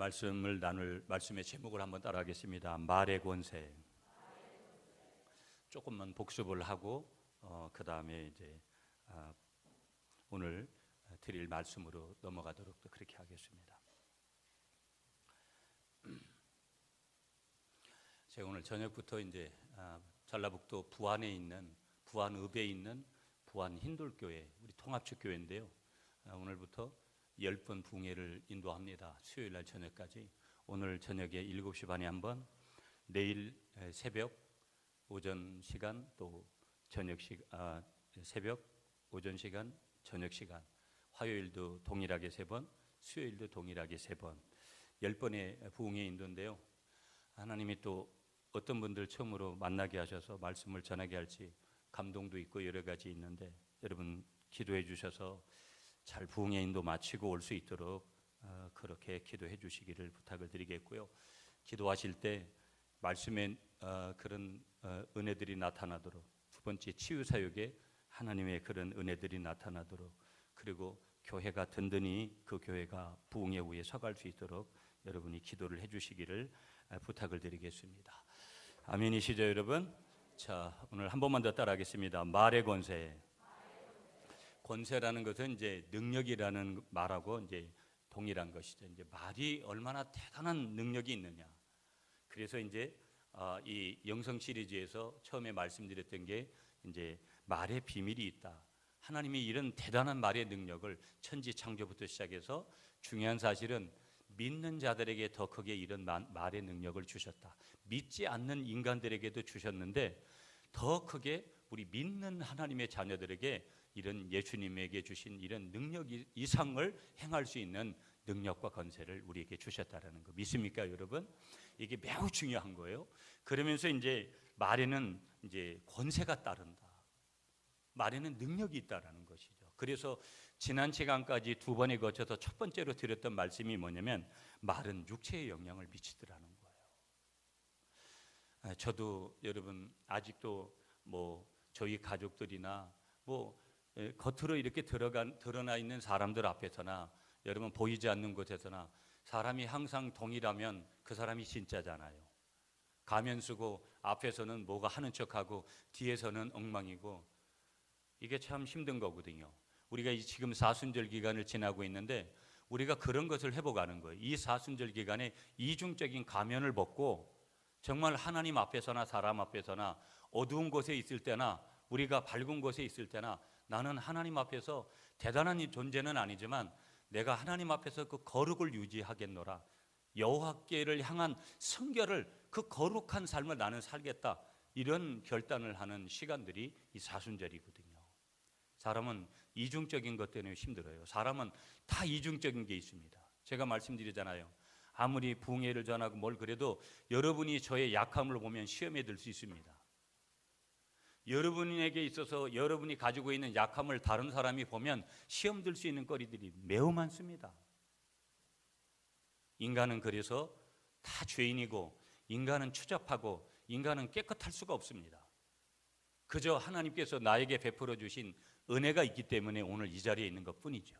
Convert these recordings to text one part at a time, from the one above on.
말씀을 나눌 말씀의 제목을 한번 따라하겠습니다. 말의 권세. 조금만 복습을 하고 그 다음에 이제 오늘 드릴 말씀으로 넘어가도록 또 그렇게 하겠습니다. 제가 오늘 저녁부터 이제 전라북도 부안읍에 있는 부안 힌돌교회 우리 통합축교회인데요. 오늘부터 10번 부흥회를 인도합니다. 수요일 날 저녁까지. 오늘 저녁에 7시 반에 한번, 내일 새벽 오전 시간 또 새벽 오전 시간 저녁 시간, 화요일도 동일하게 3번, 수요일도 동일하게 3번, 10번의 부흥회 인도인데요. 하나님이 또 어떤 분들 처음으로 만나게 하셔서 말씀을 전하게 할지 감동도 있고 여러 가지 있는데, 여러분 기도해 주셔서 잘 부흥의 인도 마치고 올 수 있도록 그렇게 기도해 주시기를 부탁을 드리겠고요. 기도하실 때 말씀에 그런 은혜들이 나타나도록, 두 번째 치유 사역에 하나님의 그런 은혜들이 나타나도록, 그리고 교회가 든든히 그 교회가 부흥의 위에 서갈 수 있도록 여러분이 기도를 해 주시기를 부탁을 드리겠습니다. 아멘이시죠 여러분? 자, 오늘 한 번만 더 따라하겠습니다. 말의 권세. 권세라는 것은 이제 능력이라는 말하고 이제 동일한 것이죠. 이제 말이 얼마나 대단한 능력이 있느냐. 그래서 이제 이 영성 시리즈에서 처음에 말씀드렸던 게 이제 말의 비밀이 있다. 하나님이 이런 대단한 말의 능력을 천지 창조부터 시작해서, 중요한 사실은 믿는 자들에게 더 크게 이런 말의 능력을 주셨다. 믿지 않는 인간들에게도 주셨는데 더 크게 우리 믿는 하나님의 자녀들에게 이런 예수님에게 주신 이런 능력 이상을 행할 수 있는 능력과 권세를 우리에게 주셨다라는 거 믿습니까, 여러분? 이게 매우 중요한 거예요. 그러면서 이제 말에는 이제 권세가 따른다. 말에는 능력이 있다라는 것이죠. 그래서 지난 시간까지 2번에 거쳐서 첫 번째로 드렸던 말씀이 뭐냐면, 말은 육체에 영향을 미치더라는 거예요. 저도 여러분 아직도 저희 가족들이나 겉으로 이렇게 드러나 있는 사람들 앞에서나, 여러분 보이지 않는 곳에서나 사람이 항상 동일하면 그 사람이 진짜잖아요. 가면 쓰고 앞에서는 뭐가 하는 척하고 뒤에서는 엉망이고, 이게 참 힘든 거거든요. 우리가 지금 사순절 기간을 지나고 있는데 우리가 그런 것을 회복하는 거예요. 이 사순절 기간에 이중적인 가면을 벗고 정말 하나님 앞에서나 사람 앞에서나, 어두운 곳에 있을 때나 우리가 밝은 곳에 있을 때나, 나는 하나님 앞에서 대단한 존재는 아니지만 내가 하나님 앞에서 그 거룩을 유지하겠노라, 여호와께를 향한 성결을, 그 거룩한 삶을 나는 살겠다, 이런 결단을 하는 시간들이 이 사순절이거든요. 사람은 이중적인 것 때문에 힘들어요. 사람은 다 이중적인 게 있습니다. 제가 말씀드리잖아요. 아무리 부흥회를 전하고 뭘 그래도 여러분이 저의 약함을 보면 시험에 들 수 있습니다. 여러분에게 있어서 여러분이 가지고 있는 약함을 다른 사람이 보면 시험 들 수 있는 거리들이 매우 많습니다. 인간은 그래서 다 죄인이고, 인간은 추잡하고, 인간은 깨끗할 수가 없습니다. 그저 하나님께서 나에게 베풀어 주신 은혜가 있기 때문에 오늘 이 자리에 있는 것뿐이죠.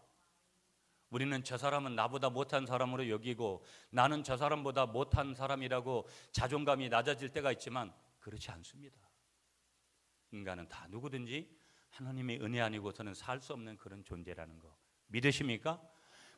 우리는 저 사람은 나보다 못한 사람으로 여기고, 나는 저 사람보다 못한 사람이라고 자존감이 낮아질 때가 있지만 그렇지 않습니다. 인간은 다 누구든지 하나님의 은혜 아니고서는 살 수 없는 그런 존재라는 거 믿으십니까?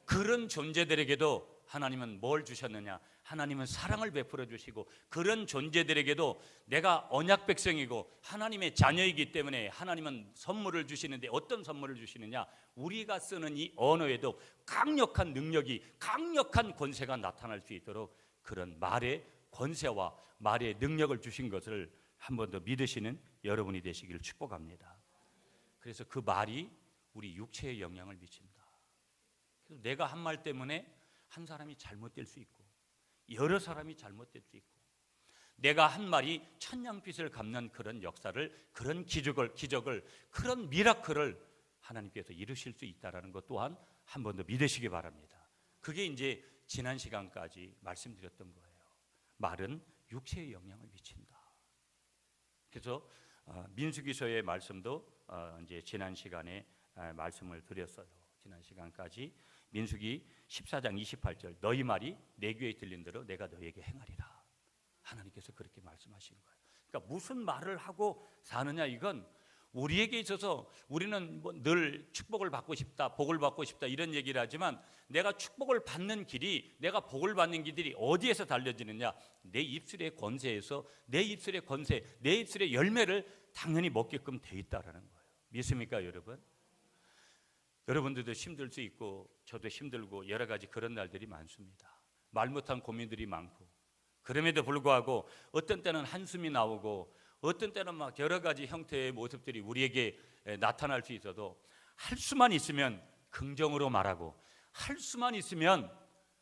그런 존재들에게도 하나님은 뭘 주셨느냐? 하나님은 사랑을 베풀어 주시고, 그런 존재들에게도 내가 언약 백성이고 하나님의 자녀이기 때문에 하나님은 선물을 주시는데, 어떤 선물을 주시느냐? 우리가 쓰는 이 언어에도 강력한 능력이, 강력한 권세가 나타날 수 있도록 그런 말의 권세와 말의 능력을 주신 것을 한 번 더 믿으시는 여러분이 되시기를 축복합니다. 그래서 그 말이 우리 육체에 영향을 미친다. 그래서 내가 한 말 때문에 한 사람이 잘못될 수 있고, 여러 사람이 잘못될 수 있고, 내가 한 말이 천냥빚을 갚는 그런 역사를, 그런 기적을, 그런 미라클을 하나님께서 이루실 수 있다는 것 또한 한 번 더 믿으시기 바랍니다. 그게 이제 지난 시간까지 말씀드렸던 거예요. 말은 육체에 영향을 미친다. 그래서 민수기서의 말씀도 이제 지난 시간에 말씀을 드렸어요. 지난 시간까지 민수기 14장 28절 너희 말이 내 귀에 들린 대로 내가 너에게 행하리라. 하나님께서 그렇게 말씀하신 거예요. 그러니까 무슨 말을 하고 사느냐, 이건 우리에게 있어서 우리는 뭐 늘 축복을 받고 싶다, 복을 받고 싶다 이런 얘기를 하지만 내가 축복을 받는 길이, 내가 복을 받는 길이 어디에서 달려지느냐, 내 입술의 권세에서, 내 입술의 권세, 내 입술의 열매를 당연히 먹게끔 돼 있다라는 거예요. 믿습니까 여러분? 여러분들도 힘들 수 있고 저도 힘들고 여러 가지 그런 날들이 많습니다. 말 못한 고민들이 많고, 그럼에도 불구하고 어떤 때는 한숨이 나오고 어떤 때는 막 여러 가지 형태의 모습들이 우리에게 나타날 수 있어도 할 수만 있으면 긍정으로 말하고, 할 수만 있으면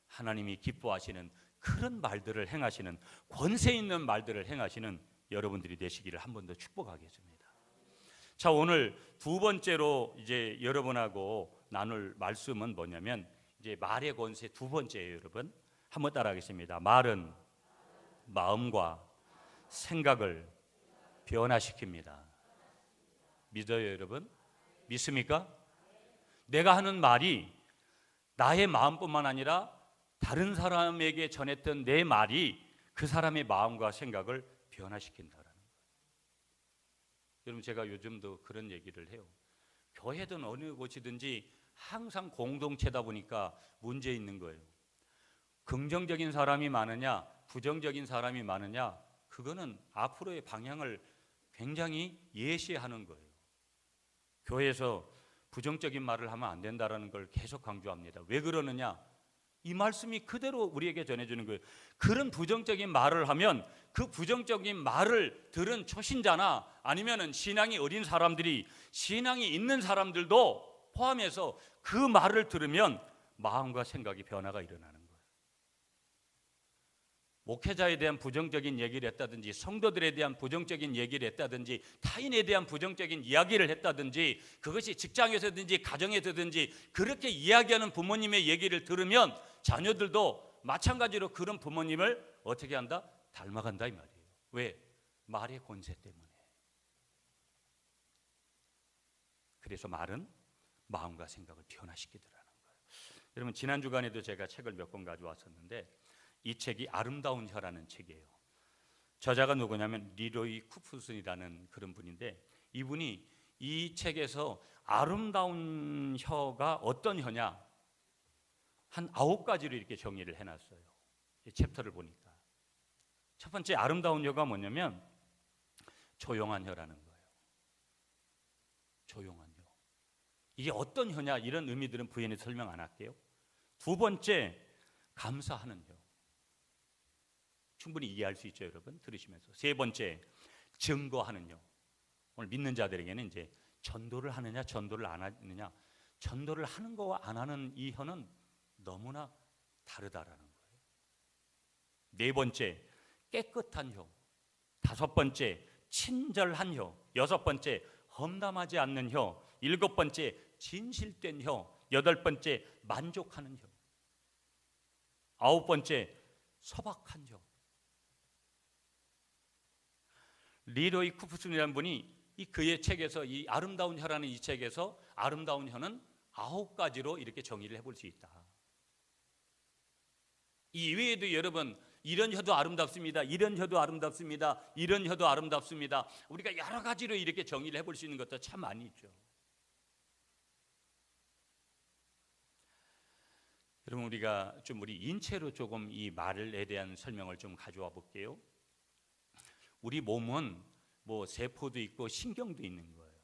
하나님이 기뻐하시는 그런 말들을 행하시는, 권세 있는 말들을 행하시는 여러분들이 되시기를 한 번 더 축복하겠습니다. 자, 오늘 두 번째로 이제 여러분하고 나눌 말씀은 뭐냐면 이제 말의 권세 두 번째예요. 여러분 한번 따라하겠습니다. 말은 마음과 생각을 변화시킵니다. 믿어요 여러분? 믿습니까? 내가 하는 말이 나의 마음뿐만 아니라 다른 사람에게 전했던 내 말이 그 사람의 마음과 생각을 변화시킨다라는 거예요. 여러분 제가 요즘도 그런 얘기를 해요. 교회든 어느 곳이든지 항상 공동체다 보니까 문제 있는 거예요. 긍정적인 사람이 많으냐 부정적인 사람이 많으냐, 그거는 앞으로의 방향을 굉장히 예시하는 거예요. 교회에서 부정적인 말을 하면 안 된다는 걸 계속 강조합니다. 왜 그러느냐? 이 말씀이 그대로 우리에게 전해주는 거예요. 그런 부정적인 말을 하면 그 부정적인 말을 들은 초신자나 아니면은 신앙이 어린 사람들이, 신앙이 있는 사람들도 포함해서 그 말을 들으면 마음과 생각이 변화가 일어나는 거예요. 목회자에 대한 부정적인 얘기를 했다든지, 성도들에 대한 부정적인 얘기를 했다든지, 타인에 대한 부정적인 이야기를 했다든지, 그것이 직장에서든지 가정에서든지 그렇게 이야기하는 부모님의 얘기를 들으면 자녀들도 마찬가지로 그런 부모님을 어떻게 한다? 닮아간다 이 말이에요. 왜? 말의 권세 때문에. 그래서 말은 마음과 생각을 변화시키더라는 거예요. 여러분 지난 주간에도 제가 책을 몇 권 가져왔었는데 이 책이 아름다운 혀라는 책이에요. 저자가 누구냐면 리로이 쿠프슨이라는 그런 분인데, 이분이 이 책에서 아름다운 혀가 어떤 혀냐 한 9가지로 이렇게 정의를 해놨어요. 이 챕터를 보니까 첫 번째 아름다운 혀가 뭐냐면 조용한 혀라는 거예요. 조용한 혀. 이게 어떤 혀냐 이런 의미들은 부연히 설명 안 할게요. 두 번째 감사하는 혀. 충분히 이해할 수 있죠, 여러분 들으시면서. 세 번째 증거하는 혀. 오늘 믿는 자들에게는 이제 전도를 하느냐 전도를 안 하느냐, 전도를 하는 거와 안 하는 이 혀는 너무나 다르다라는 거예요. 네 번째 깨끗한 혀. 다섯 번째 친절한 혀. 여섯 번째 험담하지 않는 혀. 일곱 번째 진실된 혀. 여덟 번째 만족하는 혀. 아홉 번째 소박한 혀. 리로이 쿠프슨이라는 분이 이 그의 책에서, 이 아름다운 혀라는 이 책에서 아름다운 혀는 9가지로 이렇게 정의를 해볼 수 있다. 이 외에도 여러분 이런 혀도 아름답습니다. 이런 혀도 아름답습니다. 이런 혀도 아름답습니다. 우리가 여러 가지로 이렇게 정의를 해볼 수 있는 것도 참 많이 있죠. 여러분 우리가 좀 우리 인체로 조금 이 말에 대한 설명을 좀 가져와 볼게요. 우리 몸은 뭐 세포도 있고 신경도 있는 거예요.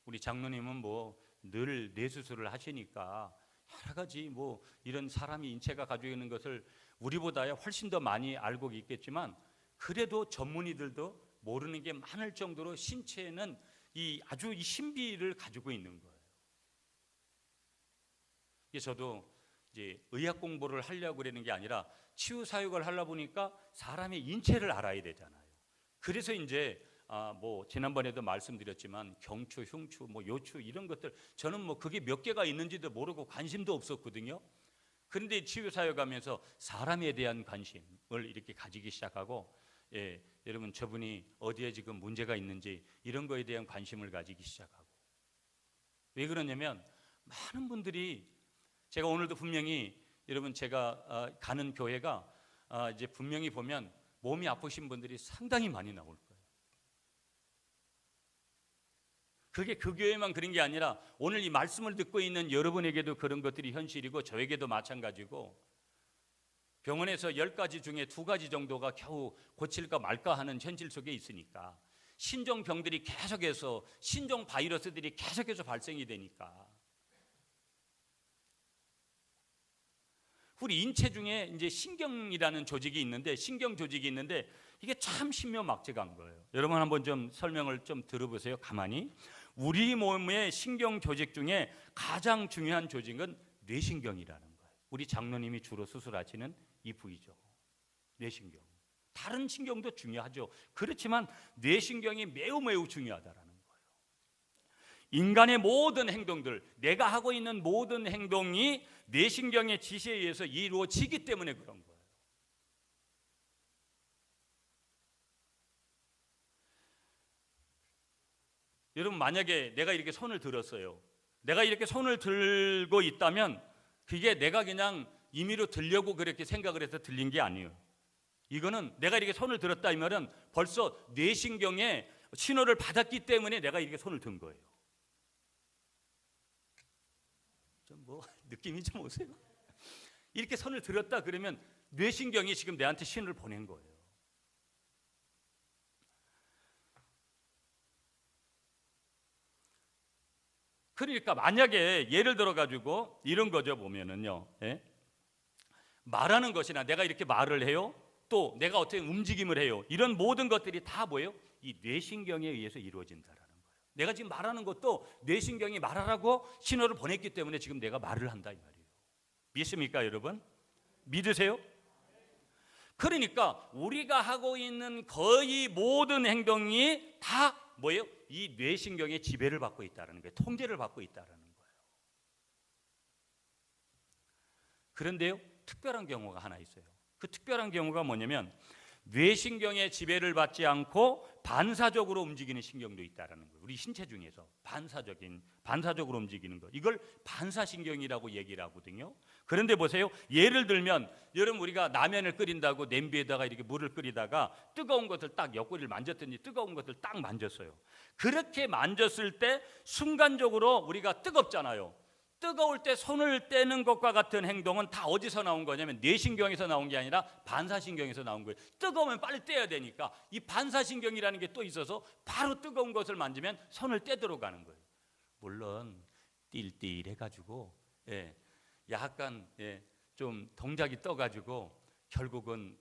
우리 장로님은 뭐 늘 뇌수술을 하시니까 여러 가지 뭐 이런 사람이 인체가 가지고 있는 것을 우리보다 훨씬 더 많이 알고 있겠지만, 그래도 전문의들도 모르는 게 많을 정도로 신체에는 이 아주 이 신비를 가지고 있는 거예요. 그래서 저도 이제 의학 공부를 하려고 그러는 게 아니라 치유 사역을 하려 보니까 사람의 인체를 알아야 되잖아요. 그래서 이제 뭐 지난번에도 말씀드렸지만 경추, 흉추, 뭐 요추 이런 것들, 저는 뭐 그게 몇 개가 있는지도 모르고 관심도 없었거든요. 그런데 치유 사역하면서 사람에 대한 관심을 이렇게 가지기 시작하고, 여러분 저분이 어디에 지금 문제가 있는지 이런 거에 대한 관심을 가지기 시작하고. 왜 그러냐면 많은 분들이 제가 오늘도 분명히 여러분 제가 가는 교회가 이제 분명히 보면 몸이 아프신 분들이 상당히 많이 나올 거예요. 그게 그 교회만 그런 게 아니라 오늘 이 말씀을 듣고 있는 여러분에게도 그런 것들이 현실이고 저에게도 마찬가지고, 병원에서 10가지 중에 2가지 정도가 겨우 고칠까 말까 하는 현실 속에 있으니까, 신종병들이 계속해서, 신종 바이러스들이 계속해서 발생이 되니까, 우리 인체 중에 이제 신경이라는 조직이 있는데, 신경 조직이 있는데 이게 참 신묘막측한 거예요. 여러분 한번 좀 설명을 좀 들어보세요. 가만히. 우리 몸의 신경 조직 중에 가장 중요한 조직은 뇌신경이라는 거예요. 우리 장로님이 주로 수술하시는 이 부위죠. 뇌신경. 다른 신경도 중요하죠. 그렇지만 뇌신경이 매우 매우 중요하다라는 거예요. 인간의 모든 행동들, 내가 하고 있는 모든 행동이 뇌신경의 지시에 의해서 이루어지기 때문에 그런 거예요. 여러분, 만약에 내가 이렇게 손을 들었어요. 내가 이렇게 손을 들고 있다면 그게 내가 그냥 임의로 들려고 그렇게 생각을 해서 들린 게 아니에요. 이거는 내가 이렇게 손을 들었다 이 말은 벌써 뇌신경에 신호를 받았기 때문에 내가 이렇게 손을 든 거예요. 좀 뭐 느낌이 좀 오세요? 이렇게 손을 들었다 그러면 뇌신경이 지금 내한테 신호를 보낸 거예요. 그러니까 만약에 예를 들어 가지고 이런 거죠. 보면은요, 예? 말하는 것이나 내가 이렇게 말을 해요, 또 내가 어떻게 움직임을 해요, 이런 모든 것들이 다 뭐예요? 이 뇌신경에 의해서 이루어진다라는 거예요. 내가 지금 말하는 것도 뇌신경이 말하라고 신호를 보냈기 때문에 지금 내가 말을 한다 이 말이에요. 믿습니까 여러분? 믿으세요? 그러니까 우리가 하고 있는 거의 모든 행동이 다 뭐예요? 이 뇌신경의 지배를 받고 있다는 거예요. 통제를 받고 있다는 거예요. 그런데요, 특별한 경우가 하나 있어요. 그 특별한 경우가 뭐냐면 뇌신경의 지배를 받지 않고 반사적으로 움직이는 신경도 있다는 거예요. 우리 신체 중에서 반사적으로 움직이는 거, 이걸 반사신경이라고 얘기를 하거든요. 그런데 보세요. 예를 들면 여러분, 우리가 라면을 끓인다고 냄비에다가 이렇게 물을 끓이다가 뜨거운 것을 딱 옆구리를 만졌더니 뜨거운 것을 딱 만졌어요. 그렇게 만졌을 때 순간적으로 우리가 뜨겁잖아요. 뜨거울 때 손을 떼는 것과 같은 행동은 다 어디서 나온 거냐면 뇌신경에서 나온 게 아니라 반사신경에서 나온 거예요. 뜨거우면 빨리 떼야 되니까 이 반사신경이라는 게 또 있어서 바로 뜨거운 것을 만지면 손을 떼도록 하는 거예요. 물론 띨띨해가지고 약간 좀 동작이 떠가지고 결국은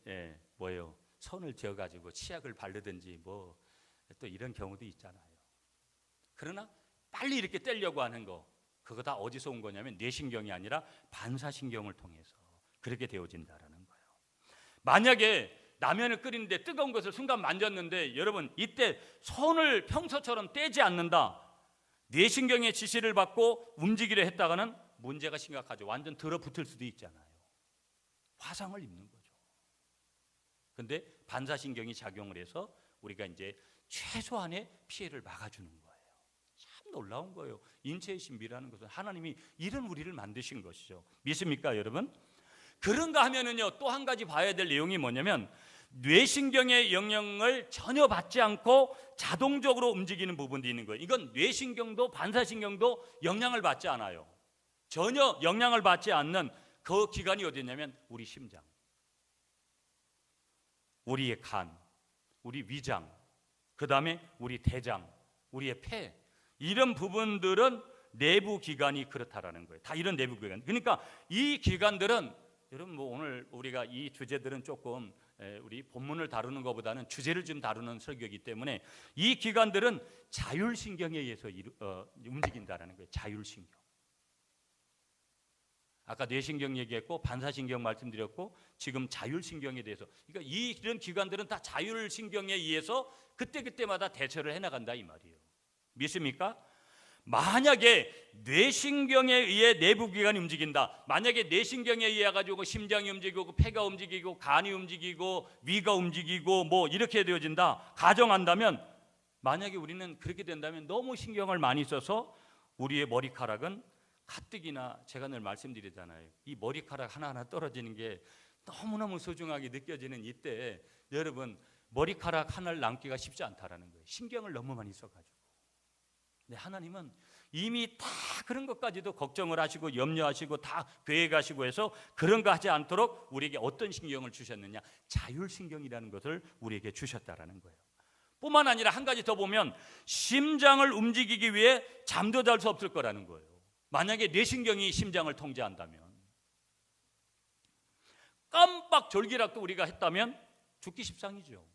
뭐예요? 손을 쥐어가지고 치약을 바르든지 뭐 또 이런 경우도 있잖아요. 그러나 빨리 이렇게 떼려고 하는 거, 그거 다 어디서 온 거냐면 뇌신경이 아니라 반사신경을 통해서 그렇게 되어진다라는 거예요. 만약에 라면을 끓이는데 뜨거운 것을 순간 만졌는데 여러분, 이때 손을 평소처럼 떼지 않는다, 뇌신경의 지시를 받고 움직이려 했다가는 문제가 심각하죠. 완전 들어붙을 수도 있잖아요. 화상을 입는 거죠. 근데 반사신경이 작용을 해서 우리가 이제 최소한의 피해를 막아주는 거예요. 참 놀라운 거예요. 인체의 신비라는 것은 하나님이 이런 우리를 만드신 것이죠. 믿습니까 여러분? 그런가 하면은요, 또 한 가지 봐야 될 내용이 뭐냐면 뇌신경의 영향을 전혀 받지 않고 자동적으로 움직이는 부분도 있는 거예요. 이건 뇌신경도 반사신경도 영향을 받지 않아요. 전혀 영향을 받지 않는 그 기관이 어디냐면 우리 심장, 우리의 간, 우리 위장, 그 다음에 우리 대장, 우리의 폐, 이런 부분들은 내부 기관이 그렇다라는 거예요. 다 이런 내부 기관. 그러니까 이 기관들은 여러분, 뭐 오늘 우리가 이 주제들은 조금 우리 본문을 다루는 것보다는 주제를 좀 다루는 설교이기 때문에 이 기관들은 자율신경에 의해서 움직인다라는 거예요. 자율신경. 아까 뇌신경 얘기했고 반사신경 말씀드렸고 지금 자율신경에 대해서, 그러니까 이런 기관들은 다 자율신경에 의해서 그때그때마다 대처를 해나간다 이 말이에요. 믿습니까? 만약에 뇌신경에 의해 내부 기관이 움직인다, 만약에 뇌신경에 의해 가지고 심장이 움직이고 폐가 움직이고 간이 움직이고 위가 움직이고 뭐 이렇게 되어진다 가정한다면, 만약에 우리는 그렇게 된다면 너무 신경을 많이 써서 우리의 머리카락은 가뜩이나 제가 늘 말씀드리잖아요. 이 머리카락 하나하나 떨어지는 게 너무너무 소중하게 느껴지는 이때 여러분 머리카락 하나를 남기가 쉽지 않다라는 거예요. 신경을 너무 많이 써가지고. 근데 하나님은 이미 다 그런 것까지도 걱정을 하시고 염려하시고 다 계획하시고 해서 그런 거 하지 않도록 우리에게 어떤 신경을 주셨느냐? 자율신경이라는 것을 우리에게 주셨다라는 거예요. 뿐만 아니라 한 가지 더 보면 심장을 움직이기 위해 잠도 잘 수 없을 거라는 거예요. 만약에 뇌신경이 심장을 통제한다면, 깜빡 졸기라도 우리가 했다면 죽기 십상이죠.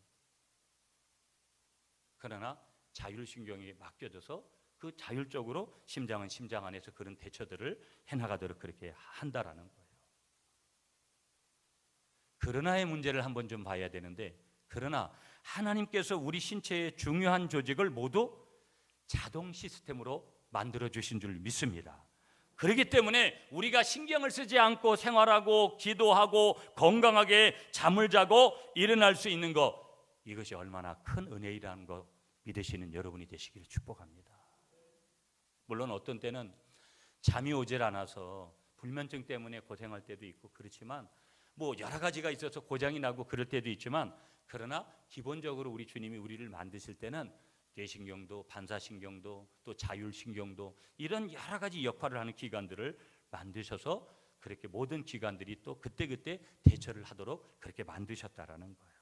그러나 자율신경에 맡겨져서 그 자율적으로 심장은 심장 안에서 그런 대처들을 해나가도록 그렇게 한다라는 거예요. 그러나의 문제를 한번 좀 봐야 되는데, 그러나 하나님께서 우리 신체의 중요한 조직을 모두 자동 시스템으로 만들어 주신 줄 믿습니다. 그렇기 때문에 우리가 신경을 쓰지 않고 생활하고 기도하고 건강하게 잠을 자고 일어날 수 있는 것, 이것이 얼마나 큰 은혜이라는 거 믿으시는 여러분이 되시기를 축복합니다. 물론 어떤 때는 잠이 오질 않아서 불면증 때문에 고생할 때도 있고 그렇지만 뭐 여러 가지가 있어서 고장이 나고 그럴 때도 있지만, 그러나 기본적으로 우리 주님이 우리를 만드실 때는 뇌신경도 반사신경도 또 자율신경도 이런 여러 가지 역할을 하는 기관들을 만드셔서 그렇게 모든 기관들이 또 그때그때 대처를 하도록 그렇게 만드셨다라는 거예요.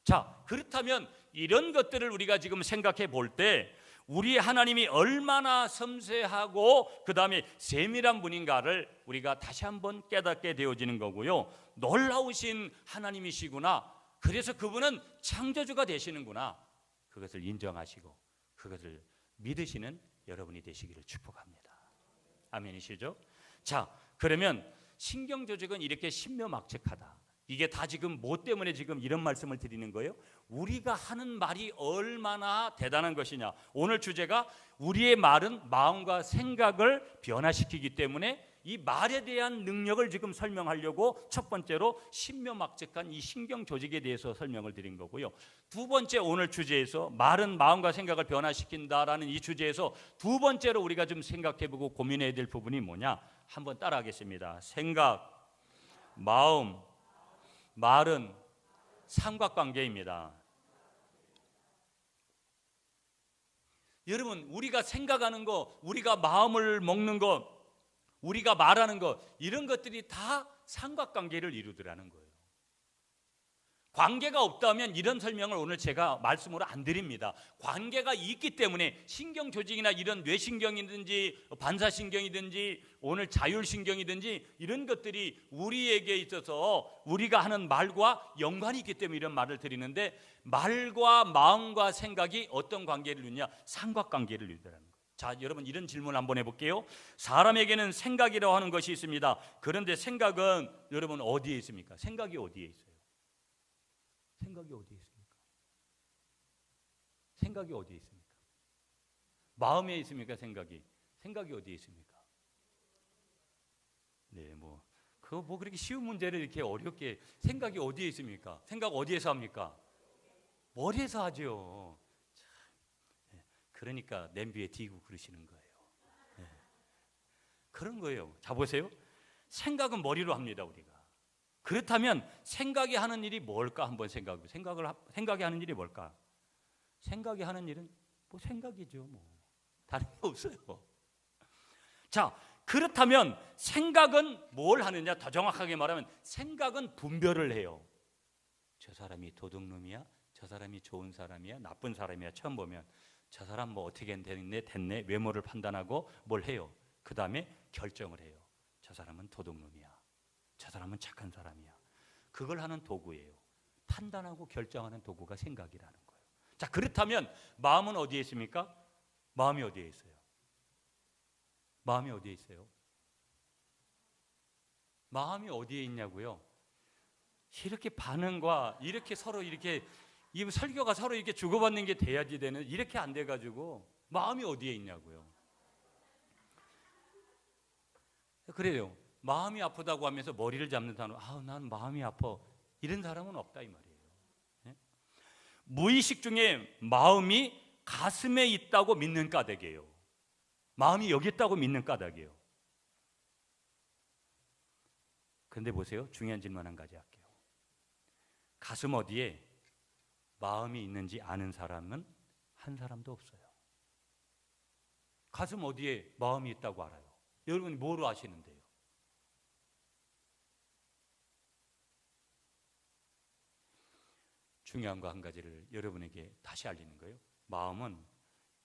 자, 그렇다면 이런 것들을 우리가 지금 생각해 볼 때 우리 하나님이 얼마나 섬세하고 그 다음에 세밀한 분인가를 우리가 다시 한번 깨닫게 되어지는 거고요. 놀라우신 하나님이시구나. 그래서 그분은 창조주가 되시는구나. 그것을 인정하시고 그것을 믿으시는 여러분이 되시기를 축복합니다. 아멘이시죠? 자, 그러면 신경조직은 이렇게 신묘막측하다. 이게 다 지금 뭐 때문에 지금 이런 말씀을 드리는 거예요? 우리가 하는 말이 얼마나 대단한 것이냐. 오늘 주제가 우리의 말은 마음과 생각을 변화시키기 때문에 이 말에 대한 능력을 지금 설명하려고 첫 번째로 신묘막측한 이 신경 조직에 대해서 설명을 드린 거고요. 두 번째 오늘 주제에서 말은 마음과 생각을 변화시킨다라는 이 주제에서 두 번째로 우리가 좀 생각해보고 고민해야 될 부분이 뭐냐? 한번 따라하겠습니다. 생각, 마음, 말은 삼각관계입니다. 여러분, 우리가 생각하는 거, 우리가 마음을 먹는 거, 우리가 말하는 것, 이런 것들이 다 삼각관계를 이루더라는 거예요. 관계가 없다면 이런 설명을 오늘 제가 말씀으로 안 드립니다. 관계가 있기 때문에 신경조직이나 이런 뇌신경이든지 반사신경이든지 오늘 자율신경이든지 이런 것들이 우리에게 있어서 우리가 하는 말과 연관이 있기 때문에 이런 말을 드리는데, 말과 마음과 생각이 어떤 관계를 이루냐? 삼각관계를 이루더라는 거예요. 자, 여러분 이런 질문 한번 해볼게요. 사람에게는 생각이라고 하는 것이 있습니다. 그런데 생각은 여러분 어디에 있습니까? 생각이 어디에 있어요? 생각이 어디에 있습니까? 생각이 어디에 있습니까? 마음에 있습니까? 생각이 어디에 있습니까? 네, 그거 그렇게 쉬운 문제를 이렇게 어렵게, 생각이 어디에 있습니까? 생각 어디에서 합니까? 머리에서 하죠. 그러니까 냄비에 디고 그러시는 거예요. 네. 그런 거예요. 자, 보세요. 생각은 머리로 합니다, 우리가. 그렇다면 생각이 하는 일이 뭘까 한번 생각해. 생각이 하는 일이 뭘까? 생각이 하는 일은 생각이죠. 다른 거 없어요. 자, 그렇다면 생각은 뭘 하느냐? 더 정확하게 말하면 생각은 분별을 해요. 저 사람이 도둑놈이야? 저 사람이 좋은 사람이야? 나쁜 사람이야? 처음 보면 저 사람 어떻게 됐네 외모를 판단하고 뭘 해요. 그 다음에 결정을 해요. 저 사람은 도둑놈이야, 저 사람은 착한 사람이야. 그걸 하는 도구예요. 판단하고 결정하는 도구가 생각이라는 거예요. 자, 그렇다면 마음은 어디에 있습니까? 마음이 어디에 있어요? 마음이 어디에 있어요? 마음이 어디에 있냐고요? 이렇게 반응과 이렇게 서로 이렇게 이 설교가 서로 이렇게 주고받는 게 돼야지 되는, 이렇게 안 돼가지고 마음이 어디에 있냐고요. 그래요. 마음이 아프다고 하면서 머리를 잡는 사람, 난 마음이 아파, 이런 사람은 없다 이 말이에요. 네? 무의식 중에 마음이 가슴에 있다고 믿는 까닭이에요. 마음이 여기 있다고 믿는 까닭이에요. 그런데 보세요. 중요한 질문 한 가지 할게요. 가슴 어디에 마음이 있는지 아는 사람은 한 사람도 없어요. 가슴 어디에 마음이 있다고 알아요? 여러분이 뭐로 아시는데요? 중요한 거 한 가지를 여러분에게 다시 알리는 거예요. 마음은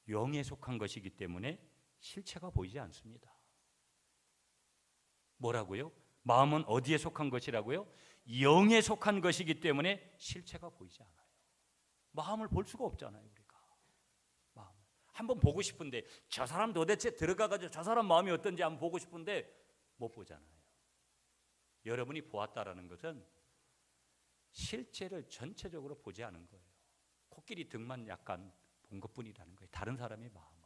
영에 속한 것이기 때문에 실체가 보이지 않습니다. 뭐라고요? 마음은 어디에 속한 것이라고요? 영에 속한 것이기 때문에 실체가 보이지 않아요. 마음을 볼 수가 없잖아요, 우리가. 마음을 한번 보고 싶은데 저 사람 도대체 들어가가지고 저 사람 마음이 어떤지 한번 보고 싶은데 못 보잖아요. 여러분이 보았다라는 것은 실체를 전체적으로 보지 않은 거예요. 코끼리 등만 약간 본 것뿐이라는 거예요. 다른 사람의 마음을.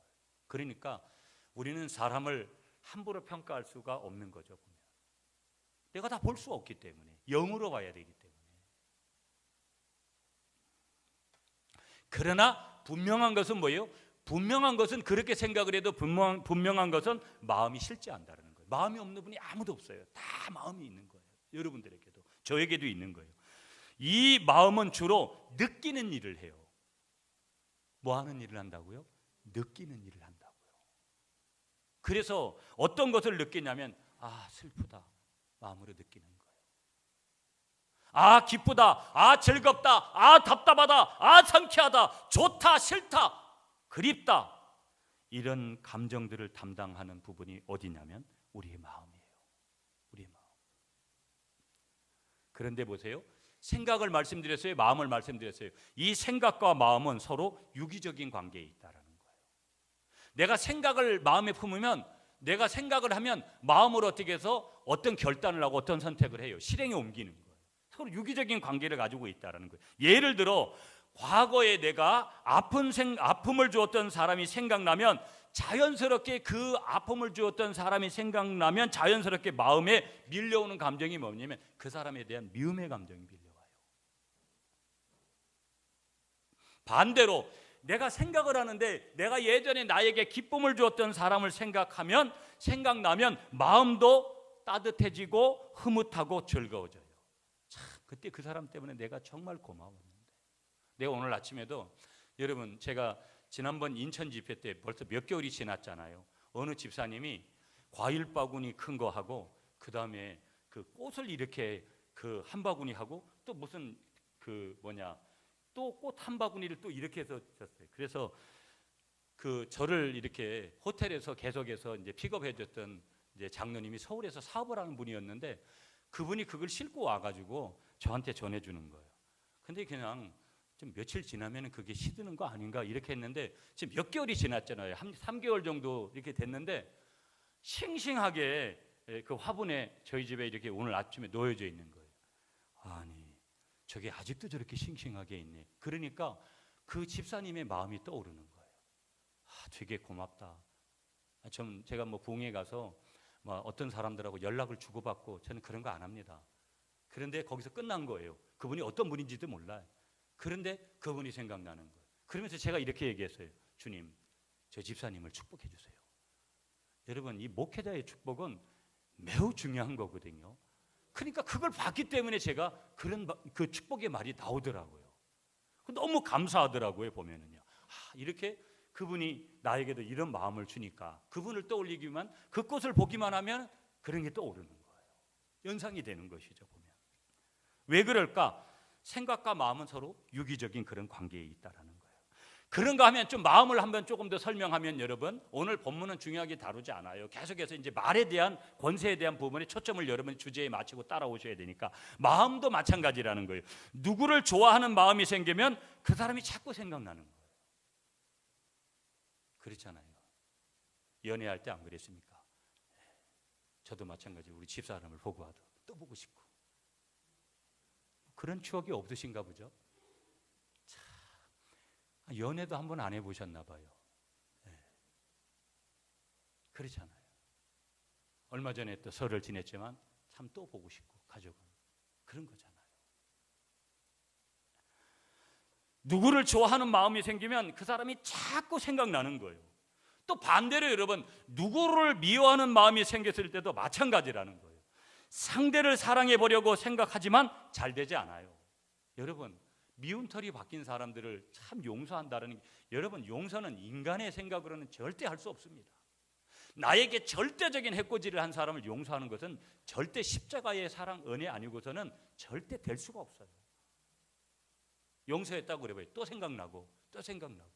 그러니까 우리는 사람을 함부로 평가할 수가 없는 거죠. 보면 내가 다 볼 수 없기 때문에 영으로 봐야 되기 때문에. 그러나 분명한 것은 뭐예요? 분명한 것은 그렇게 생각을 해도 분명한 것은 마음이 실제한다는 거예요. 마음이 없는 분이 아무도 없어요. 다 마음이 있는 거예요. 여러분들에게도 저에게도 있는 거예요. 이 마음은 주로 느끼는 일을 해요. 뭐 하는 일을 한다고요? 느끼는 일을 한다고요. 그래서 어떤 것을 느끼냐면 아 슬프다 마음으로 느끼는 거예요. 아 기쁘다, 아 즐겁다, 아 답답하다, 아 상쾌하다, 좋다, 싫다, 그립다, 이런 감정들을 담당하는 부분이 어디냐면 우리의 마음이에요. 우리의 마음. 그런데 보세요. 생각을 말씀드렸어요, 마음을 말씀드렸어요. 이 생각과 마음은 서로 유기적인 관계에 있다라는 거예요. 내가 생각을 마음에 품으면, 내가 생각을 하면 마음으로 어떻게 해서 어떤 결단을 하고 어떤 선택을 해요. 실행에 옮기는 거예요. 서로 유기적인 관계를 가지고 있다라는 거예요. 예를 들어 과거에 내가 아픔을 주었던 사람이 생각나면 자연스럽게 그 아픔을 주었던 사람이 생각나면 자연스럽게 마음에 밀려오는 감정이 뭐냐면 그 사람에 대한 미움의 감정이 밀려와요. 반대로 내가 생각을 하는데 내가 예전에 나에게 기쁨을 주었던 사람을 생각나면 마음도 따뜻해지고 흐뭇하고 즐거워져요. 참 그때 그 사람 때문에 내가 정말 고마웠는데. 내가 오늘 아침에도 여러분 제가 지난번 인천 집회 때 벌써 몇 개월이 지났잖아요. 어느 집사님이 과일 바구니 큰 거 하고 그 다음에 그 꽃을 이렇게 그 한 바구니 하고 또 무슨 또 꽃 한 바구니를 또 이렇게 해서 줬어요. 그래서 그 저를 이렇게 호텔에서 계속해서 이제 픽업해줬던 이제 장로님이 서울에서 사업을 하는 분이었는데 그분이 그걸 싣고 와가지고 저한테 전해주는 거예요. 근데 그냥 좀 며칠 지나면 그게 시드는 거 아닌가 이렇게 했는데 지금 몇 개월이 지났잖아요. 3개월 정도 이렇게 됐는데 싱싱하게 그 화분에 저희 집에 이렇게 오늘 아침에 놓여져 있는 거예요. 아니 저게 아직도 저렇게 싱싱하게 있네. 그러니까 그 집사님의 마음이 떠오르는 거예요. 아, 되게 고맙다. 제가 뭐 부흥회 가서 어떤 사람들하고 연락을 주고받고 저는 그런 거 안 합니다. 그런데 거기서 끝난 거예요. 그분이 어떤 분인지도 몰라요. 그런데 그분이 생각나는 거예요. 그러면서 제가 이렇게 얘기했어요. 주님, 저 집사님을 축복해 주세요. 여러분, 이 목회자의 축복은 매우 중요한 거거든요. 그러니까 그걸 봤기 때문에 제가 그 축복의 말이 나오더라고요. 너무 감사하더라고요. 보면은요. 이렇게 그분이 나에게도 이런 마음을 주니까 그분을 떠올리기만, 그 꽃을 보기만 하면 그런 게 떠오르는 거예요. 연상이 되는 것이죠. 보면 왜 그럴까? 생각과 마음은 서로 유기적인 그런 관계에 있다라는 거예요. 그런가 하면 좀 마음을 한번 조금 더 설명하면 여러분, 오늘 본문은 중요하게 다루지 않아요. 계속해서 이제 말에 대한 권세에 대한 부분에 초점을 여러분 주제에 맞추고 따라오셔야 되니까 마음도 마찬가지라는 거예요. 누구를 좋아하는 마음이 생기면 그 사람이 자꾸 생각나는 거예요. 그렇잖아요. 연애할 때 안 그랬습니까? 저도 마찬가지로 우리 집사람을 보고 와도 또 보고 싶고. 그런 추억이 없으신가 보죠? 참, 연애도 한번 안 해보셨나 봐요. 네. 그렇잖아요. 얼마 전에 또 설을 지냈지만 참 또 보고 싶고 가족은 그런 거잖아요. 누구를 좋아하는 마음이 생기면 그 사람이 자꾸 생각나는 거예요. 또 반대로 여러분, 누구를 미워하는 마음이 생겼을 때도 마찬가지라는 거예요. 상대를 사랑해 보려고 생각하지만 잘 되지 않아요. 여러분, 미운 털이 박힌 사람들을 참 용서한다는 게, 여러분, 용서는 인간의 생각으로는 절대 할 수 없습니다. 나에게 절대적인 해코지를 한 사람을 용서하는 것은 절대 십자가의 사랑 은혜 아니고서는 절대 될 수가 없어요. 용서했다고 그래봐요. 또 생각나고 또 생각나고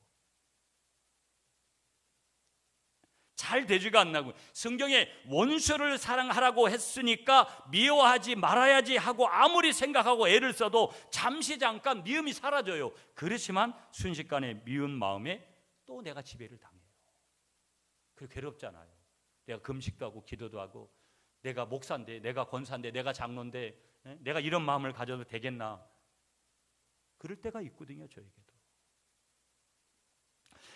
잘 되지가 않나고. 성경에 원수를 사랑하라고 했으니까 미워하지 말아야지 하고 아무리 생각하고 애를 써도 잠시 잠깐 미움이 사라져요. 그렇지만 순식간에 미운 마음에 또 내가 지배를 당해요. 그게 괴롭잖아요. 내가 금식도 하고 기도도 하고, 내가 목사인데, 내가 권사인데, 내가 장로인데, 내가 이런 마음을 가져도 되겠나? 그럴 때가 있거든요, 저에게도.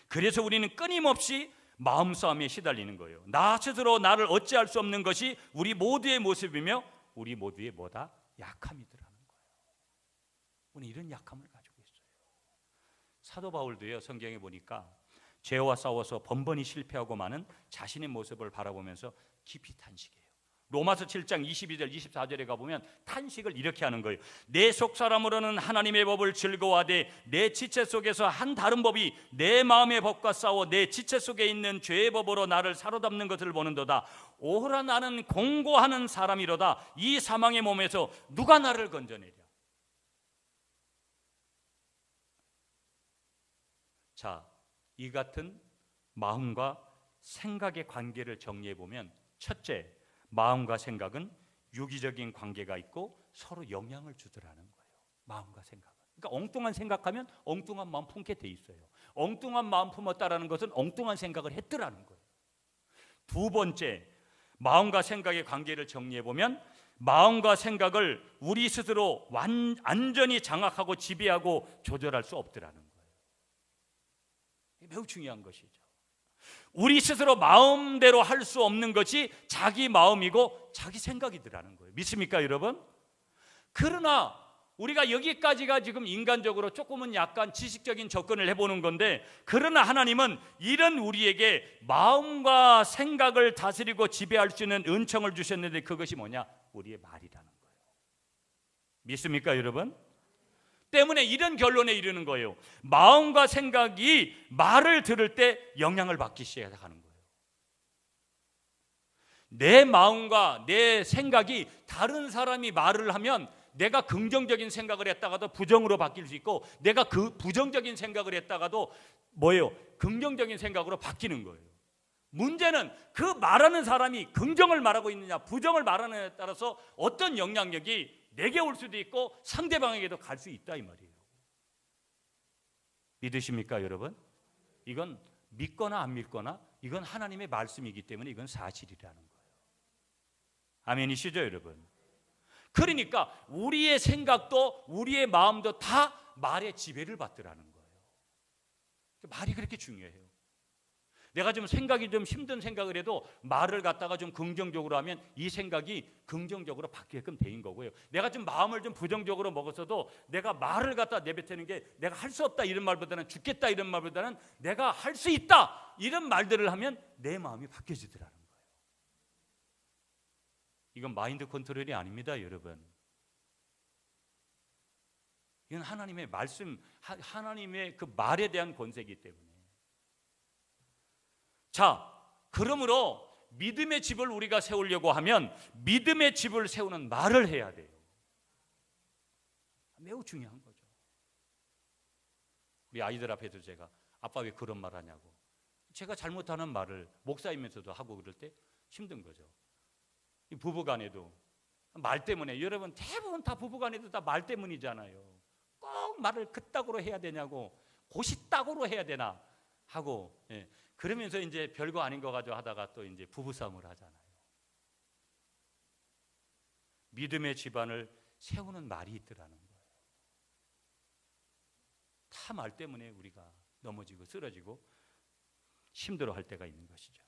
그래서 우리는 끊임없이 마음싸움에 시달리는 거예요. 나 스스로 나를 어찌할 수 없는 것이 우리 모두의 모습이며 우리 모두의 뭐다? 약함이더라는 거예요. 우리는 이런 약함을 가지고 있어요. 사도 바울도요, 성경에 보니까 죄와 싸워서 번번이 실패하고 마는 자신의 모습을 바라보면서 깊이 탄식해요. 로마서 7장 22절 24절에 가보면 탄식을 이렇게 하는 거예요. 내 속사람으로는 하나님의 법을 즐거워하되 내 지체 속에서 한 다른 법이 내 마음의 법과 싸워 내 지체 속에 있는 죄의 법으로 나를 사로잡는 것을 보는도다. 오호라 나는 공고하는 사람이로다. 이 사망의 몸에서 누가 나를 건져내랴. 자, 이 같은 마음과 생각의 관계를 정리해 보면, 첫째, 마음과 생각은 유기적인 관계가 있고 서로 영향을 주더라는 거예요. 마음과 생각은. 그러니까 엉뚱한 생각하면 엉뚱한 마음 품게 돼 있어요. 엉뚱한 마음 품었다라는 것은 엉뚱한 생각을 했더라는 거예요. 두 번째, 마음과 생각의 관계를 정리해 보면 마음과 생각을 우리 스스로 완전히 장악하고 지배하고 조절할 수 없더라는 거예요. 매우 중요한 것이죠. 우리 스스로 마음대로 할 수 없는 것이 자기 마음이고 자기 생각이더라는 거예요. 믿습니까, 여러분? 그러나 우리가 여기까지가 지금 인간적으로 조금은 약간 지식적인 접근을 해보는 건데, 그러나 하나님은 이런 우리에게 마음과 생각을 다스리고 지배할 수 있는 은총을 주셨는데, 그것이 뭐냐? 우리의 말이라는 거예요. 믿습니까, 여러분? 때문에 이런 결론에 이르는 거예요. 마음과 생각이 말을 들을 때 영향을 받기 시작하는 거예요. 내 마음과 내 생각이 다른 사람이 말을 하면 내가 긍정적인 생각을 했다가도 부정으로 바뀔 수 있고, 내가 그 부정적인 생각을 했다가도 뭐예요? 긍정적인 생각으로 바뀌는 거예요. 문제는 그 말하는 사람이 긍정을 말하고 있느냐 부정을 말하느냐에 따라서 어떤 영향력이 내게 올 수도 있고 상대방에게도 갈 수 있다, 이 말이에요. 믿으십니까, 여러분? 이건 믿거나 안 믿거나 이건 하나님의 말씀이기 때문에 이건 사실이라는 거예요. 아멘이시죠, 여러분? 그러니까 우리의 생각도 우리의 마음도 다 말의 지배를 받더라는 거예요. 말이 그렇게 중요해요. 내가 좀 생각이 좀 힘든 생각을 해도 말을 갖다가 좀 긍정적으로 하면 이 생각이 긍정적으로 바뀌게끔 되는 거고요. 내가 좀 마음을 좀 부정적으로 먹었어도 내가 말을 갖다 내뱉는 게 내가 할 수 없다 이런 말보다는 죽겠다 이런 말보다는 내가 할 수 있다 이런 말들을 하면 내 마음이 바뀌어지더라는 거예요. 이건 마인드 컨트롤이 아닙니다, 여러분. 이건 하나님의 말씀, 하나님의 그 말에 대한 권세이기 때문에. 자, 그러므로 믿음의 집을 우리가 세우려고 하면 믿음의 집을 세우는 말을 해야 돼요. 매우 중요한 거죠. 우리 아이들 앞에서 제가 아빠 왜 그런 말 하냐고, 제가 잘못하는 말을 목사이면서도 하고 그럴 때 힘든 거죠. 이 부부간에도 말 때문에, 여러분 대부분 다 부부간에도 다 말 때문이잖아요. 꼭 말을 그따구로 해야 되냐고, 고시따구로 해야 되나 하고, 예. 그러면서 이제 별거 아닌 거 가지고 하다가 또 이제 부부싸움을 하잖아요. 믿음의 집안을 세우는 말이 있더라는 거예요. 다 말 때문에 우리가 넘어지고 쓰러지고 힘들어할 때가 있는 것이죠.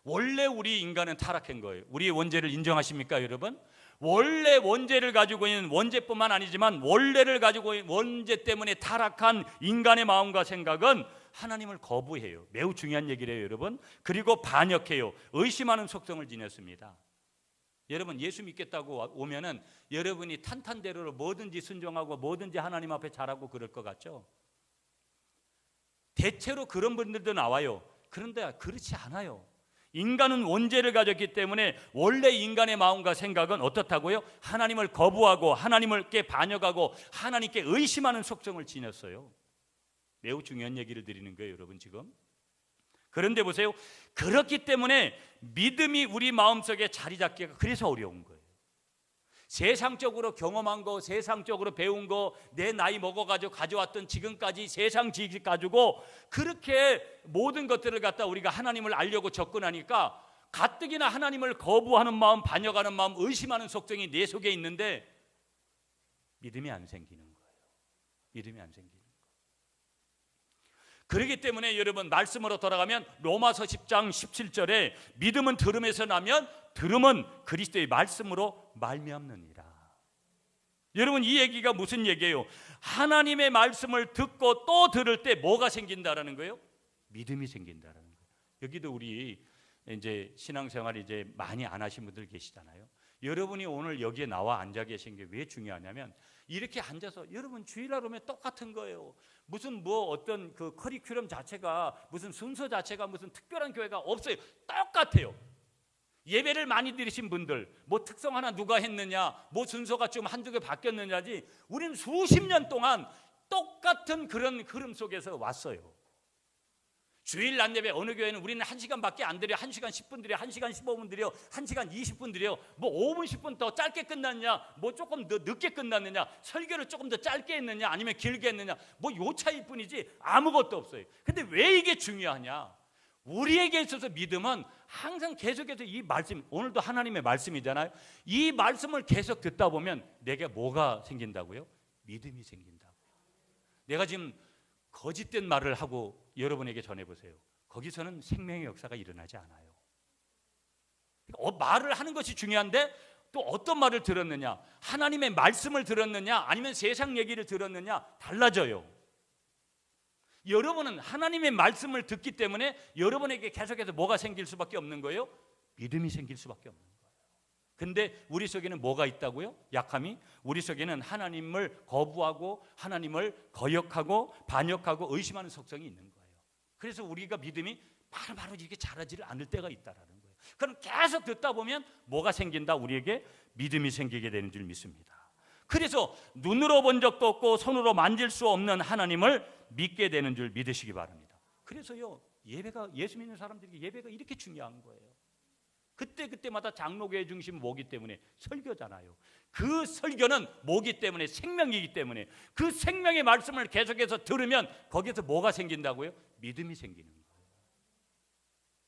원래 우리 인간은 타락한 거예요. 우리의 원죄를 인정하십니까, 여러분? 원래 원죄를 가지고 있는, 원죄뿐만 아니지만 원래를 가지고 있는 원죄 때문에 타락한 인간의 마음과 생각은 하나님을 거부해요. 매우 중요한 얘기를 해요, 여러분. 그리고 반역해요. 의심하는 속성을 지녔습니다. 여러분 예수 믿겠다고 오면은 여러분이 탄탄대로로 뭐든지 순종하고 뭐든지 하나님 앞에 잘하고 그럴 것 같죠? 대체로 그런 분들도 나와요. 그런데 그렇지 않아요. 인간은 원죄를 가졌기 때문에 원래 인간의 마음과 생각은 어떻다고요? 하나님을 거부하고 하나님께 반역하고 하나님께 의심하는 속성을 지녔어요. 매우 중요한 얘기를 드리는 거예요, 여러분 지금. 그런데 보세요. 그렇기 때문에 믿음이 우리 마음속에 자리 잡기가 그래서 어려운 거예요. 세상적으로 경험한 거, 세상적으로 배운 거, 내 나이 먹어가지고 가져왔던 지금까지 세상 지식 가지고 그렇게 모든 것들을 갖다 우리가 하나님을 알려고 접근하니까 가뜩이나 하나님을 거부하는 마음, 반역하는 마음, 의심하는 속성이 내 속에 있는데 믿음이 안 생기는 거예요. 믿음이 안 생기는 거예요. 그렇기 때문에 여러분 말씀으로 돌아가면 로마서 10장 17절에 믿음은 들음에서 나면 들음은 그리스도의 말씀으로 말미암느니라. 여러분 이 얘기가 무슨 얘기예요? 하나님의 말씀을 듣고 또 들을 때 뭐가 생긴다라는 거예요? 믿음이 생긴다라는 거예요. 여기도 우리 이제 신앙생활 이제 많이 안 하신 분들 계시잖아요. 여러분이 오늘 여기에 나와 앉아 계신 게 왜 중요하냐면 이렇게 앉아서 여러분 주일날 오면 똑같은 거예요. 무슨 뭐 어떤 그 커리큘럼 자체가 무슨 순서 자체가 무슨 특별한 교회가 없어요. 똑같아요. 예배를 많이 드리신 분들 뭐 특성 하나 누가 했느냐 뭐 순서가 좀 한두 개 바뀌었느냐지 우리는 수십 년 동안 똑같은 그런 흐름 속에서 왔어요. 주일 낮 예배 어느 교회는 우리는 1시간밖에 안 드려 1시간 10분 드려 1시간 15분 드려 1시간 20분 드려 뭐 5분 10분 더 짧게 끝났냐 뭐 조금 더 늦게 끝났느냐 설교를 조금 더 짧게 했느냐 아니면 길게 했느냐 뭐 요 차이뿐이지 아무것도 없어요. 근데 왜 이게 중요하냐? 우리에게 있어서 믿음은 항상 계속해서 이 말씀 오늘도 하나님의 말씀이잖아요. 이 말씀을 계속 듣다 보면 내게 뭐가 생긴다고요? 믿음이 생긴다고요. 내가 지금 거짓된 말을 하고 여러분에게 전해보세요. 거기서는 생명의 역사가 일어나지 않아요. 말을 하는 것이 중요한데 또 어떤 말을 들었느냐 하나님의 말씀을 들었느냐 아니면 세상 얘기를 들었느냐 달라져요. 여러분은 하나님의 말씀을 듣기 때문에 여러분에게 계속해서 뭐가 생길 수밖에 없는 거예요? 믿음이 생길 수밖에 없는 거예요. 근데 우리 속에는 뭐가 있다고요? 약함이? 우리 속에는 하나님을 거부하고 하나님을 거역하고 반역하고 의심하는 속성이 있는 거예요. 그래서 우리가 믿음이 바로 이렇게 자라지를 않을 때가 있다라는 거예요. 그럼 계속 듣다 보면 뭐가 생긴다? 우리에게 믿음이 생기게 되는 줄 믿습니다. 그래서 눈으로 본 적도 없고 손으로 만질 수 없는 하나님을 믿게 되는 줄 믿으시기 바랍니다. 그래서요 예배가 예수 믿는 사람들에게 예배가 이렇게 중요한 거예요. 그때마다 장로교회 중심 뭐기 때문에 설교잖아요. 그 설교는 뭐기 때문에 생명이기 때문에 그 생명의 말씀을 계속해서 들으면 거기서 뭐가 생긴다고요? 믿음이 생기는 거예요.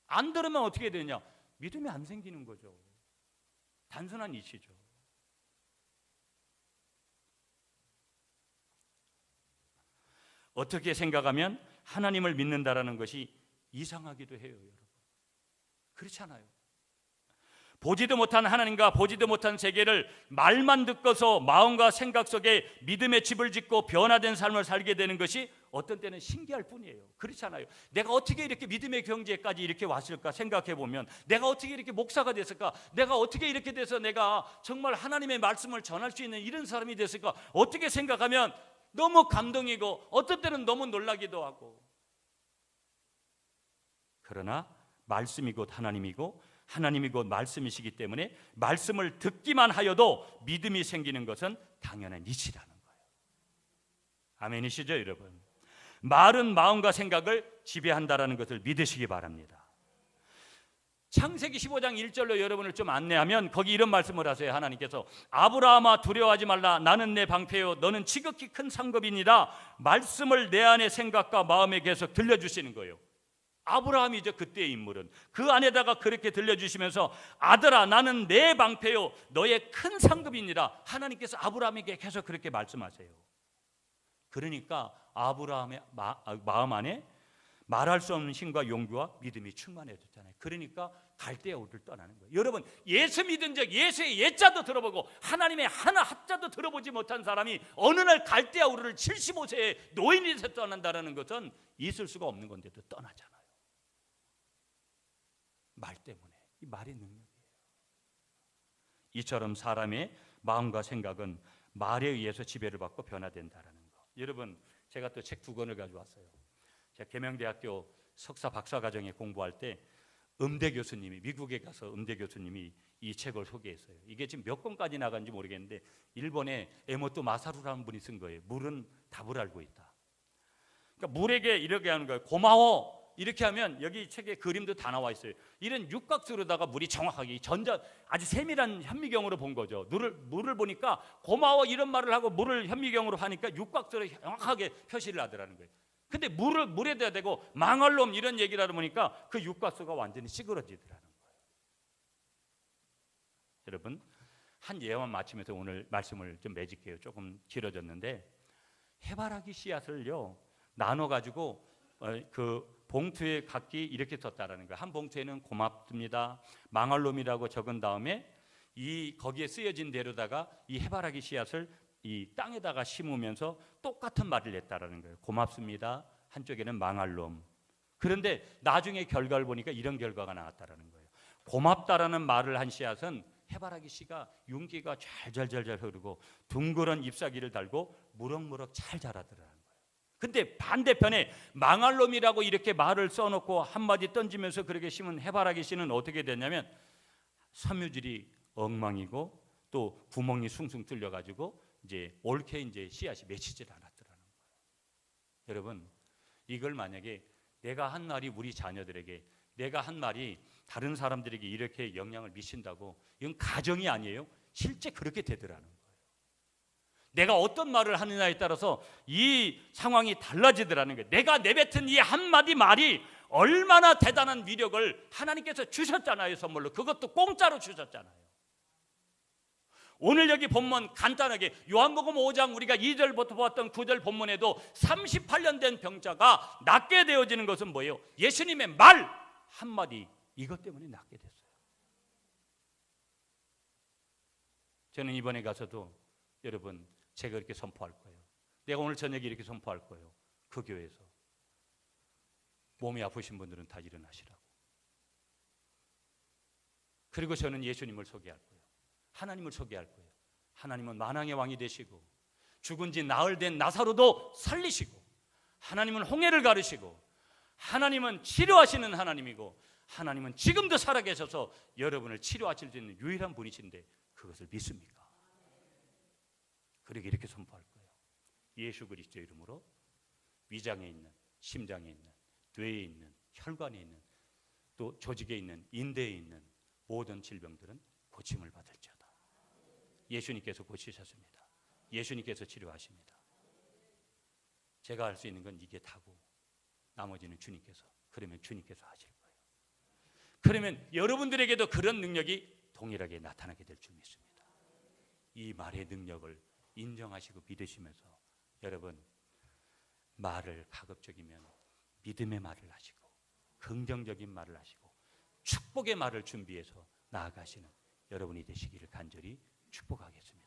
안 들으면 어떻게 되냐? 믿음이 안 생기는 거죠. 단순한 이치죠. 어떻게 생각하면 하나님을 믿는다라는 것이 이상하기도 해요, 여러분. 그렇잖아요. 보지도 못한 하나님과 보지도 못한 세계를 말만 듣고서 마음과 생각 속에 믿음의 집을 짓고 변화된 삶을 살게 되는 것이 어떤 때는 신기할 뿐이에요. 그렇잖아요. 내가 어떻게 이렇게 믿음의 경지에까지 이렇게 왔을까 생각해 보면 내가 어떻게 이렇게 목사가 됐을까? 내가 어떻게 이렇게 돼서 내가 정말 하나님의 말씀을 전할 수 있는 이런 사람이 됐을까? 어떻게 생각하면 너무 감동이고 어떤 때는 너무 놀라기도 하고. 그러나 말씀이 곧 하나님이고 하나님이 곧 말씀이시기 때문에 말씀을 듣기만 하여도 믿음이 생기는 것은 당연한 이치라는 거예요. 아멘이시죠, 여러분? 말은 마음과 생각을 지배한다라는 것을 믿으시기 바랍니다. 창세기 15장 1절로 여러분을 좀 안내하면 거기 이런 말씀을 하세요. 하나님께서 아브라함아 두려워하지 말라. 나는 내 방패요 너는 지극히 큰 상급이니라. 말씀을 내 안의 생각과 마음에 계속 들려주시는 거예요. 아브라함이죠. 그때의 인물은 그 안에다가 그렇게 들려주시면서 아들아 나는 내 방패요 너의 큰 상급이니라. 하나님께서 아브라함에게 계속 그렇게 말씀하세요. 그러니까 아브라함의 마음 안에 말할 수 없는 힘과 용기와 믿음이 충만해졌잖아요. 그러니까 갈대아 우르를 떠나는 거예요. 여러분 예수 믿은 적 예수의 예자도 들어보고 하나님의 하나 합자도 들어보지 못한 사람이 어느 날 갈대아 우르를 75세에 노인이 돼서 떠난다는 것은 있을 수가 없는 건데도 떠나잖아요. 말 때문에. 이 말의 능력이에요. 이처럼 사람의 마음과 생각은 말에 의해서 지배를 받고 변화된다라는 거. 여러분, 제가 또 책 2권을 가져왔어요. 제가 계명대학교 석사 박사 과정에 공부할 때 음대 교수님이, 미국에 가서 음대 교수님이 이 책을 소개했어요. 이게 지금 몇 권까지 나간지 모르겠는데 일본의 에모토 마사루라는 분이 쓴 거예요. 물은 답을 알고 있다. 그러니까 물에게 이렇게 하는 거예요. 고마워. 이렇게 하면 여기 책에 그림도 다 나와 있어요. 이런 육각수로다가 물이 정확하게 아주 세밀한 현미경으로 본 거죠. 물을 보니까 고마워 이런 말을 하고 물을 현미경으로 하니까 육각수로 정확하게 표시를 하더라는 거예요. 근데 물에다 대고 망할 놈 이런 얘기를 하다 보니까 그 육각수가 완전히 찌그러지더라는 거예요. 여러분, 한 예화만 마치면서 오늘 말씀을 좀 맺을게요. 조금 길어졌는데 해바라기 씨앗을요 나눠 가지고 그 봉투에 각기 이렇게 썼다라는 거예요. 한 봉투에는 고맙습니다, 망할 놈이라고 적은 다음에 거기에 쓰여진 대로다가 이 해바라기 씨앗을 이 땅에다가 심으면서 똑같은 말을 냈다라는 거예요. 고맙습니다. 한쪽에는 망할 놈. 그런데 나중에 결과를 보니까 이런 결과가 나왔다라는 거예요. 고맙다라는 말을 한 씨앗은 해바라기 씨가 윤기가 잘잘잘잘 흐르고 둥그런 잎사귀를 달고 무럭무럭 잘 자라더라는 거예요. 근데 반대편에 망할 놈이라고 이렇게 말을 써놓고 한마디 던지면서 그렇게 심은 해바라기 씨는 어떻게 됐냐면 섬유질이 엉망이고 또 구멍이 숭숭 뚫려가지고 이제 옳게 이제 씨앗이 맺히질 않았더라는 거예요. 여러분, 이걸 만약에 내가 한 말이 우리 자녀들에게, 내가 한 말이 다른 사람들에게 이렇게 영향을 미친다고, 이건 가정이 아니에요. 실제 그렇게 되더라는 거예요. 내가 어떤 말을 하느냐에 따라서 이 상황이 달라지더라는 거예요. 내가 내뱉은 이 한마디 말이 얼마나 대단한 위력을 하나님께서 주셨잖아요. 선물로. 그것도 공짜로 주셨잖아요. 오늘 여기 본문 간단하게 요한복음 5장 우리가 2절부터 보았던 9절 본문에도 38년 된 병자가 낫게 되어지는 것은 뭐예요? 예수님의 말 한마디, 이것 때문에 낫게 됐어요. 저는 이번에 가서도 여러분 제가 이렇게 선포할 거예요. 내가 오늘 저녁에 이렇게 선포할 거예요. 그 교회에서 몸이 아프신 분들은 다 일어나시라고. 그리고 저는 예수님을 소개할 거예요. 하나님을 소개할 거예요. 하나님은 만왕의 왕이 되시고 죽은 지 나흘 된 나사로도 살리시고 하나님은 홍해를 가르시고 하나님은 치료하시는 하나님이고 하나님은 지금도 살아계셔서 여러분을 치료하실 수 있는 유일한 분이신데 그것을 믿습니까? 그러게 이렇게 선포할 거예요. 예수 그리스도 이름으로 위장에 있는, 심장에 있는, 뇌에 있는, 혈관에 있는, 또 조직에 있는, 인대에 있는 모든 질병들은 고침을 받을지어다. 예수님께서 고치셨습니다. 예수님께서 치료하십니다. 제가 할 수 있는 건 이게 다고 나머지는 주님께서, 그러면 주님께서 하실 거예요. 그러면 여러분들에게도 그런 능력이 동일하게 나타나게 될 줄 믿습니다. 이 말의 능력을 인정하시고 믿으시면서 여러분 말을 가급적이면 믿음의 말을 하시고 긍정적인 말을 하시고 축복의 말을 준비해서 나아가시는 여러분이 되시기를 간절히 축복하겠습니다.